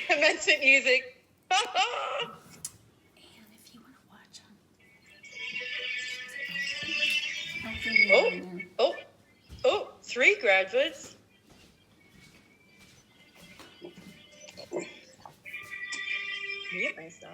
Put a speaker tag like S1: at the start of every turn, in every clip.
S1: Commencement music.
S2: And if you want to watch them.
S1: Oh, 3 graduates. Get my stuff.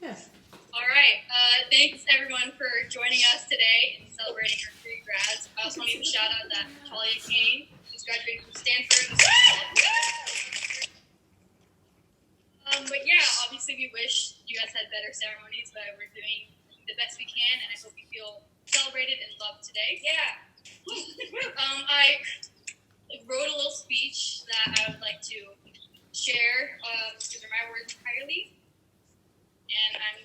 S2: Yes.
S3: All right. Thanks everyone for joining us today and celebrating our 3 grads. I also want to shout out that Talia Kane is graduating from Stanford. But yeah, obviously we wish you guys had better ceremonies, but we're doing the best we can, and I hope you feel celebrated and loved today. Yeah. I wrote a little speech that I would like to share. These are my words entirely. And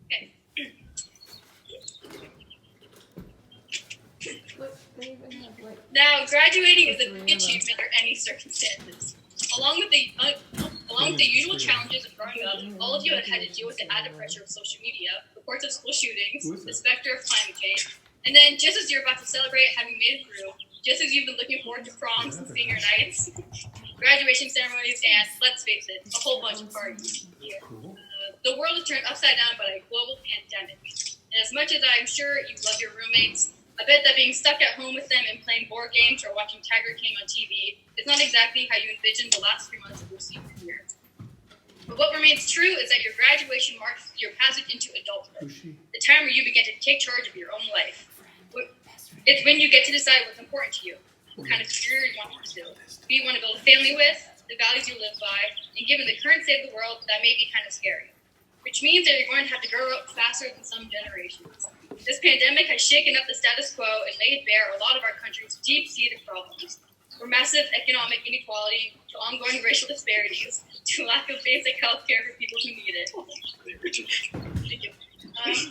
S3: okay. Now, graduating is a big achievement under any circumstances. Along with the usual challenges of growing up, all of you have had to deal with the added pressure of social media, reports of school shootings, the specter of climate change, and then just as you're about to celebrate having made it through, just as you've been looking forward to proms and senior nights, graduation ceremonies, and, let's face it, a whole bunch of parties. The world is turned upside down by a global pandemic. And as much as I'm sure you love your roommates, I bet that being stuck at home with them and playing board games or watching Tiger King on TV is not exactly how you envisioned the last 3 months of your senior year. But what remains true is that your graduation marks your passage into adulthood, the time where you begin to take charge of your own life. It's when you get to decide what's important to you, what kind of career you want to pursue, who you want to build a family with, the values you live by, and given the current state of the world, that may be kind of scary. Which means that you're going to have to grow up faster than some generations. This pandemic has shaken up the status quo and laid bare a lot of our country's deep-seated problems, from massive economic inequality to ongoing racial disparities to lack of basic health care for people who need it.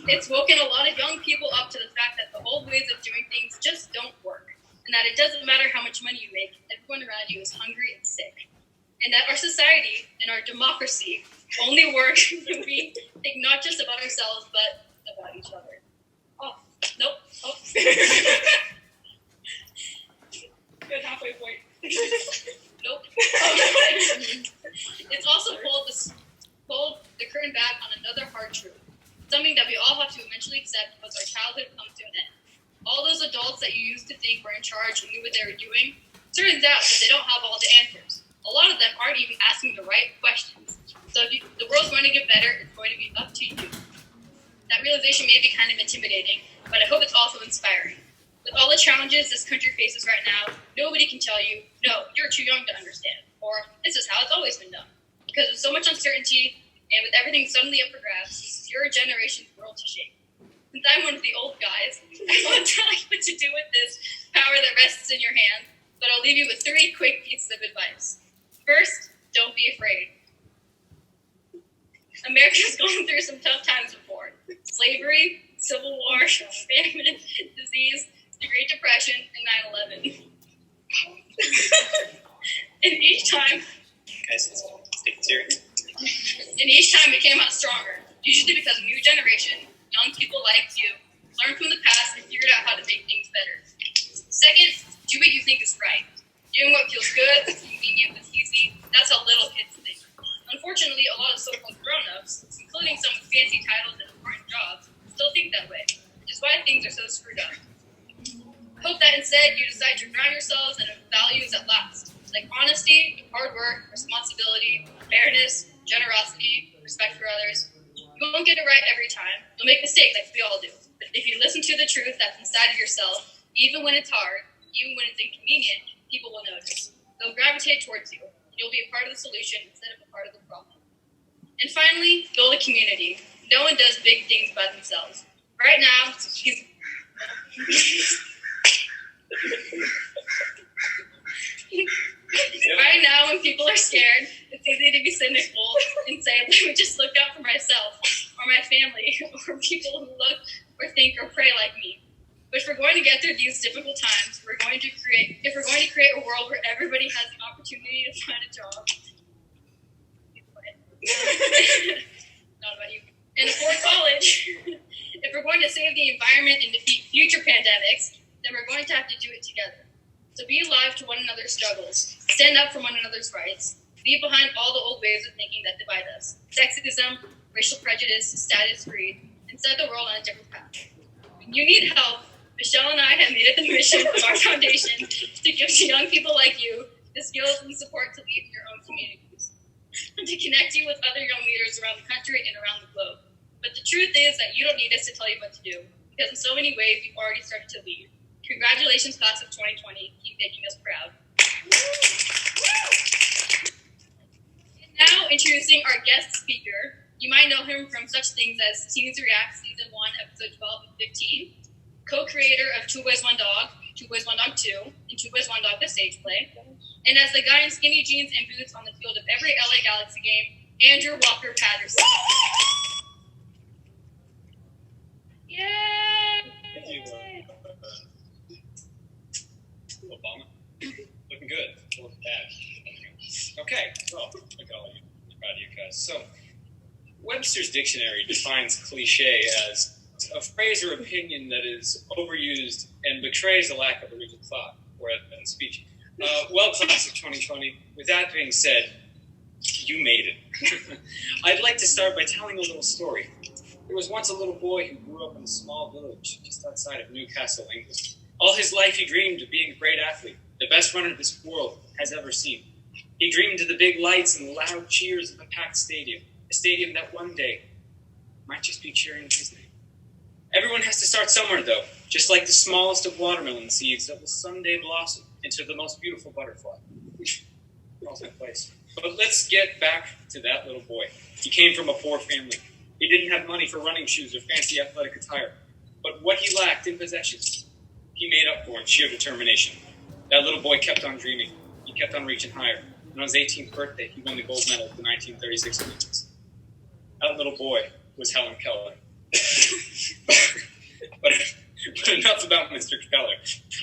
S3: It's woken a lot of young people up to the fact that the old ways of doing things just don't work, and that it doesn't matter how much money you make, everyone around you is hungry and sick. And that our society and our democracy only work when we think not just about ourselves, but about each other. Oh, nope. Oh. Good halfway point. Nope. It's also pulled the curtain back on another hard truth. Something that we all have to eventually accept once our childhood comes to an end. All those adults that you used to think were in charge and knew what they were doing, turns out that they don't have all the answers. A lot of them aren't even asking the right questions. So if the world's going to get better, it's going to be up to you. That realization may be kind of intimidating, but I hope it's also inspiring. With all the challenges this country faces right now, nobody can tell you, no, you're too young to understand, or this is how it's always been done. Because with so much uncertainty, and with everything suddenly up for grabs, this is your generation's world to shape. Since I'm one of the old guys, I won't tell you what to do with this power that rests in your hand, but I'll leave you with 3 quick pieces of advice. First, don't be afraid. America's gone through some tough times before. Slavery, Civil War, famine, disease, the Great Depression, and 9/11. And each time...
S4: Guys, take it serious.
S3: And each time we came out stronger, usually because a new generation, young people like you, learned from the past and figured out how to make things better. Second, do what you think is right. Doing what feels good, convenient, and easy, that's how little kids think. Unfortunately, a lot of so-called grown-ups, including some with fancy titles and important jobs, still think that way, which is why things are so screwed up. Hope that instead you decide to ground yourselves in values that last, like honesty, hard work, responsibility, fairness, generosity, respect for others. You won't get it right every time. You'll make mistakes like we all do. But if you listen to the truth that's inside of yourself, even when it's hard, even when it's inconvenient, people will notice. They'll gravitate towards you. You'll be a part of the solution instead of a part of the problem. And finally, build a community. No one does big things by themselves. Right now, right now, when people are scared, it's easy to be cynical and say, let me just look out for myself or my family or people who look or think or pray like me. But if we're going to get through these difficult times, if we're going to create a world where everybody has the opportunity to find a job, not about you, and afford college, if we're going to save the environment and defeat future pandemics, then we're going to have to do it together. So be alive to one another's struggles. Stand up for one another's rights. Leave behind all the old ways of thinking that divide us. Sexism, racial prejudice, status greed, and set the world on a different path. When you need help, Michelle and I have made it the mission of our foundation to give to young people like you the skills and support to lead in your own communities, and to connect you with other young leaders around the country and around the globe. But the truth is that you don't need us to tell you what to do, because in so many ways you've already started to lead. Congratulations, class of 2020. Keep making us proud. And now, introducing our guest speaker. You might know him from such things as Teens React Season 1, Episode 12 and 15, co-creator of Two Boys, One Dog, Two Boys, One Dog 2, and Two Boys, One Dog, the stage play, and as the guy in skinny jeans and boots on the field of every LA Galaxy game, Andrew Walker Patterson. Yay!
S4: Thank you, Obama. Looking good. Looking bad. Okay, well, look at all you. I'm proud of you guys. So, Webster's Dictionary defines cliche as a phrase or opinion that is overused and betrays a lack of original thought or evident speech. Well, class of 2020, with that being said, you made it. I'd like to start by telling a little story. There was once a little boy who grew up in a small village just outside of Newcastle, England. All his life he dreamed of being a great athlete, the best runner this world has ever seen. He dreamed of the big lights and the loud cheers of a packed stadium, a stadium that one day might just be cheering his name. Everyone has to start somewhere, though, just like the smallest of watermelon seeds that will someday blossom into the most beautiful butterfly. Falls in place. But let's get back to that little boy. He came from a poor family. He didn't have money for running shoes or fancy athletic attire. But what he lacked in possessions, he made up for in sheer determination. That little boy kept on dreaming. He kept on reaching higher. And on his 18th birthday, he won the gold medal at the 1936 Olympics. That little boy was Helen Keller. but enough about Mr. Keller.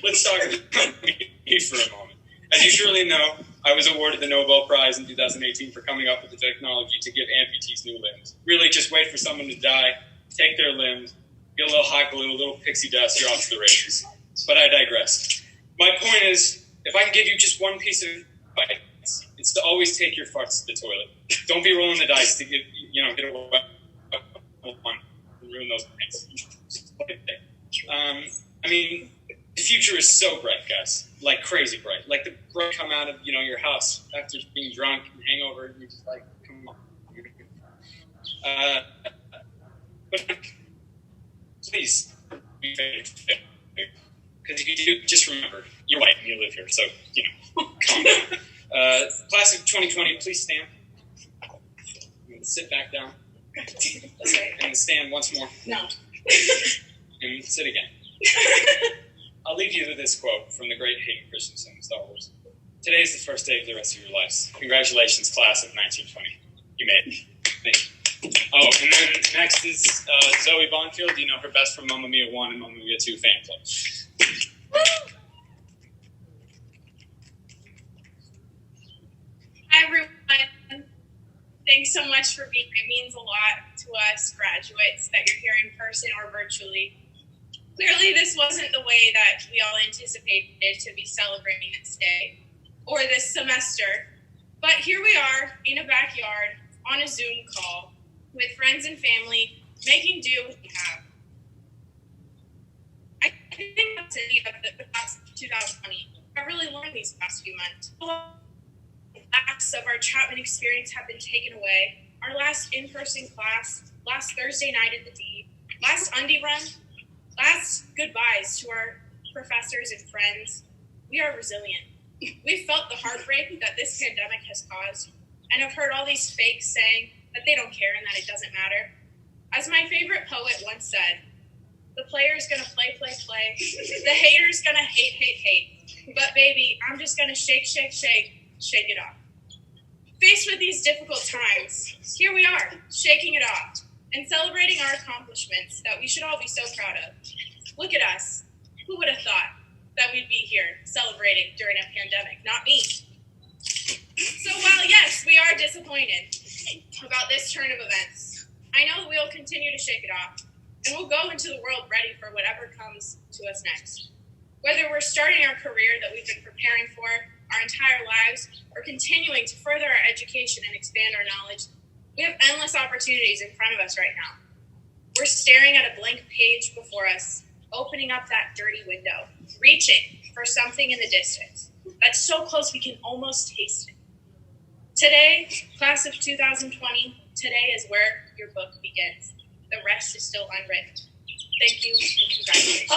S4: Let's talk about me for a moment. As you surely know, I was awarded the Nobel Prize in 2018 for coming up with the technology to give amputees new limbs. Really, just wait for someone to die, take their limbs, get a little hot glue, a little pixie dust, you're off to the races. But I digress. My point is, if I can give you just one piece of advice, it's to always take your farts to the toilet. Don't be rolling the dice to get away one and ruin those things. I mean, the future is so bright, guys. Like crazy bright. Like the bright come out of, your house after being drunk and hangover, and you're just like, come on. But please be fair. Because if you do, just remember, you're white and you live here, so, calm down. Class of 2020, please stand. Sit back down. And stand once more.
S3: No.
S4: And sit again. I'll leave you with this quote from the great Hayden Christensen in Star Wars. Today is the first day of the rest of your lives. Congratulations, class of 1920. You made it. Thank you. Oh, and then next is Zoe Bonfield. You know her best from Mamma Mia 1 and Mamma Mia 2 fan club.
S5: Hi, everyone. Thanks so much for being here. It means a lot to us graduates that you're here in person or virtually. Clearly, this wasn't the way that we all anticipated to be celebrating this day or this semester. But here we are in a backyard on a Zoom call with friends and family, making do with what we have. I think that's it of the class of 2020. I really learned these past few months. Acts of our Chapman experience have been taken away. Our last in-person class, last Thursday night at the D, last undie run, last goodbyes to our professors and friends. We are resilient. We've felt the heartbreak that this pandemic has caused and have heard all these fakes saying that they don't care and that it doesn't matter. As my favorite poet once said, the player's gonna play. The hater's gonna hate. But baby, I'm just gonna shake it off. Faced with these difficult times, here we are, shaking it off and celebrating our accomplishments that we should all be so proud of. Look at us. Who would have thought that we'd be here celebrating during a pandemic? Not me. So while, yes, we are disappointed about this turn of events, I know that we'll continue to shake it off and we'll go into the world ready for whatever comes to us next. Whether we're starting our career that we've been preparing for our entire lives or continuing to further our education and expand our knowledge, we have endless opportunities in front of us right now. We're staring at a blank page before us, opening up that dirty window, reaching for something in the distance that's so close we can almost taste it. Today, class of 2020, today is where your book begins. The rest is still unwritten. Thank you and congratulations.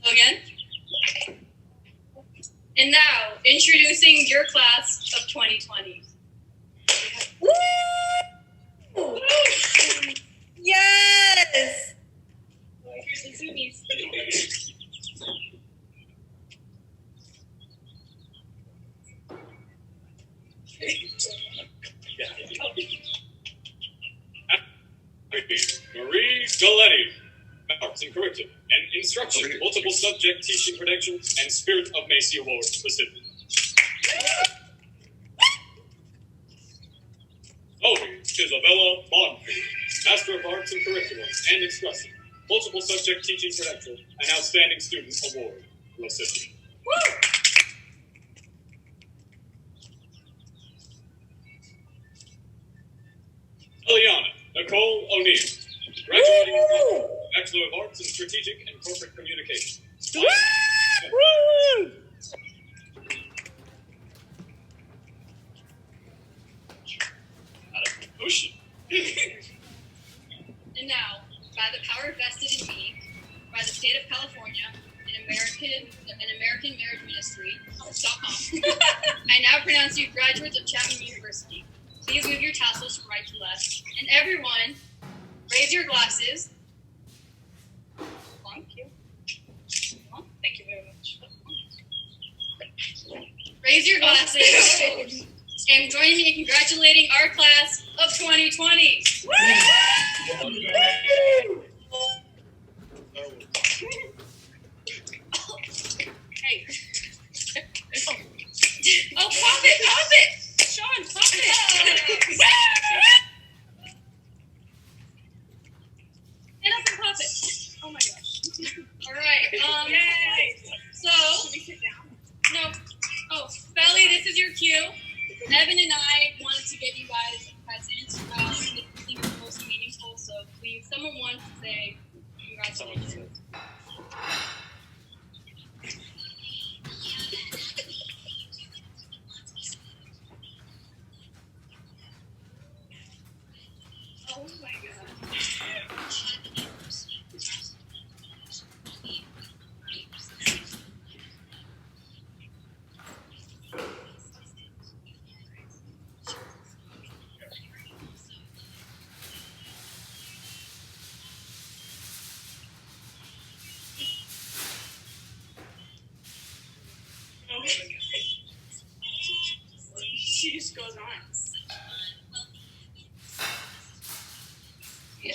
S3: Hello again. And now, introducing your class of 2020.
S1: Woo! Yes!
S3: Here's the zoomies.
S4: Marie Galetti, Arts and Curriculum and Instruction, Multiple Subject Teaching Credentials, and Spirit of Macy Award recipient. Chloe Isabella Monfrey, Master of Arts and Curriculum and Instruction, Multiple Subject Teaching Credential, and Outstanding Student Award recipient. Eliana Nicole O'Neill, graduating from Bachelor of Arts in Strategic and Corporate Communication.
S1: Woo!
S4: Ocean.
S3: And now, by the power vested in me, by the state of California, an American Marriage Ministry.com, I now pronounce you graduates of Chapman University. Please move your tassels from right to left. And everyone, raise your glasses. Thank you. Thank you very much. Raise your glasses. And join me in congratulating our class of 2020. Hey. Oh, pop it! Sean, pop it! Get up and pop it. Oh my gosh. All right.
S5: Yay!
S3: So,
S5: Should we sit down?
S3: no. Oh, Belly, this is your cue. Evan and I wanted to give you guys a present. I think it's most meaningful, so please, someone wants to say congratulations.
S5: Oh my god. She just goes on. Yeah.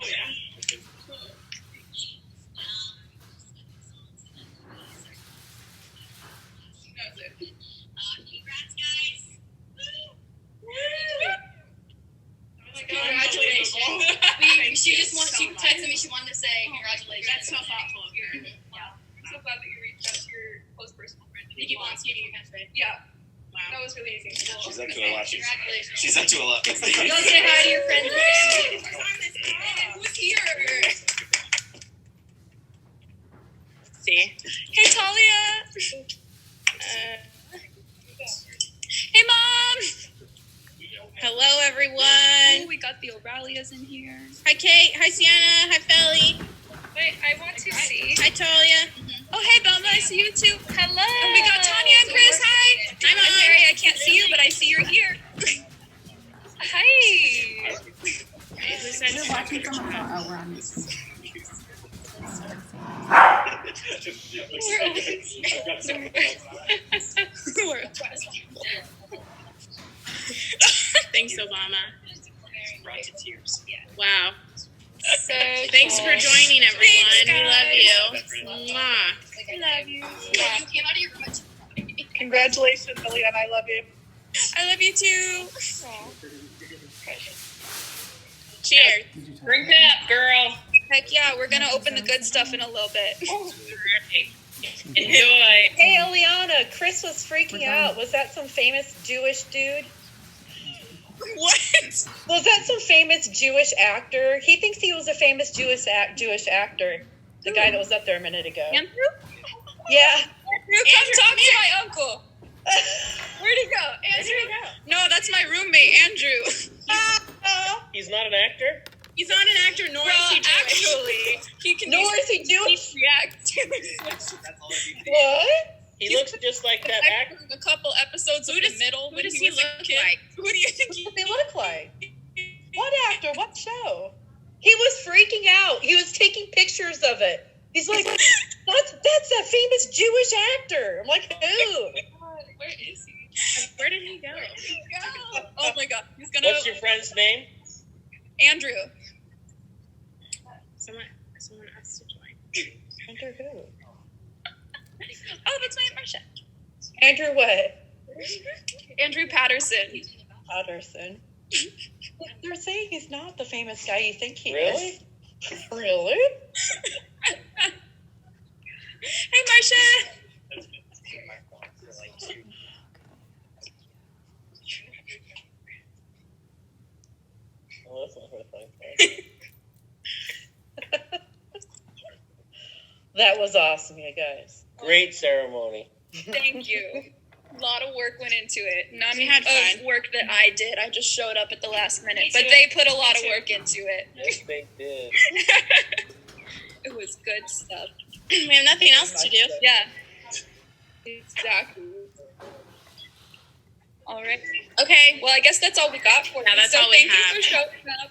S5: Oh yeah. That's it.
S3: Congrats, guys.
S5: Woo!
S3: Congratulations. She just wants, she texted me, she wanted to say congratulations.
S5: That's so thoughtful of her.
S3: Yeah. I'm so glad that you reached out to your close personal friend. Nikki wants you to say.
S5: Yeah. Wow. That was really easy.
S6: She's up to a lot.
S3: Congratulations.
S6: She's up to a lot.
S3: Go say hi to your friends and family.
S5: Who's on this call?
S3: Who's here?
S1: Let's see. Hey, Talia. Hey, Mom. Hello, everyone.
S2: Oh, we got the O'Reillys in here.
S1: Hi, Kate. Hi, Sienna. Hi, Felly.
S2: Wait, I want to see.
S1: Hi, Talia.
S2: Oh, hey, Belma, I see you too. Hello. And we got Tanya and
S3: So
S2: Chris.
S3: we're-
S2: Hi.
S1: Hi, Mom.
S2: I'm Mary. I can't see you, but I see you're here. Hi.
S7: We're watching from afar. Oh, we're on this.
S1: Thanks, Obama.
S4: Brought to tears.
S1: Wow.
S2: So
S1: Thanks for joining, everyone. We love you. Mwah.
S2: I love you.
S3: You came out of your room at 2:20.
S5: Congratulations, Eliana. I love you.
S2: I love you too.
S1: Cheers.
S4: Drink that, girl.
S2: Heck yeah, we're gonna open the good stuff in a little bit.
S1: Enjoy.
S6: Hey, Eliana, Chris was freaking out. Was that some famous Jewish dude?
S1: What?
S6: Was that some famous Jewish actor? He thinks he was a famous Jewish actor. The guy that was up there a minute ago.
S2: Andrew?
S6: Yeah.
S2: Andrew, come talk to my uncle. Where'd he go? Andrew? No, that's my roommate, Andrew.
S8: He's not an actor?
S1: He's not an actor, nor is
S2: Well,
S1: he Jewish.
S2: actually, he can
S6: Nor is he Jewish.
S2: react to
S6: What?
S8: He looks just like that actor.
S2: a couple episodes of the middle.
S1: Who does he look like?
S2: Who do you think
S6: What does he look like? What actor? What show? He was freaking out. He was taking pictures of it. He's like, that's that famous Jewish actor. I'm like, who?
S2: Where is he?
S1: Where did he go?
S2: Oh my god, he's gonna.
S8: What's your friend's name?
S2: Andrew.
S1: Someone has to join.
S6: Andrew who?
S2: Oh, that's my Marsha.
S6: Andrew what?
S2: Andrew Patterson.
S6: Patterson. They're saying he's not the famous guy you think he
S8: Really?
S6: is. Really?
S2: Hey, Marsha.
S8: Oh, that's not her thing.
S6: That was awesome, you guys.
S8: Great ceremony.
S2: Thank you. A lot of work went into it. None
S1: We had
S2: of
S1: fun.
S2: work that I did. I just showed up at the last minute.
S1: Me
S2: But
S1: too.
S2: they put a lot of work into it.
S8: Yes, they did.
S2: It was good stuff.
S1: We have nothing else to do.
S2: Yeah. Exactly. All right.
S1: Okay.
S2: Well, I guess that's all we got for
S1: Yeah,
S2: you.
S1: that's
S2: so
S1: all we
S2: thank
S1: have.
S2: you for showing up.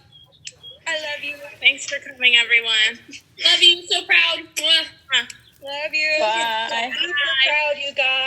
S2: I love you.
S1: Thanks for coming, everyone. Love you. So proud. Mwah.
S2: Love you.
S6: I'm so proud, you guys.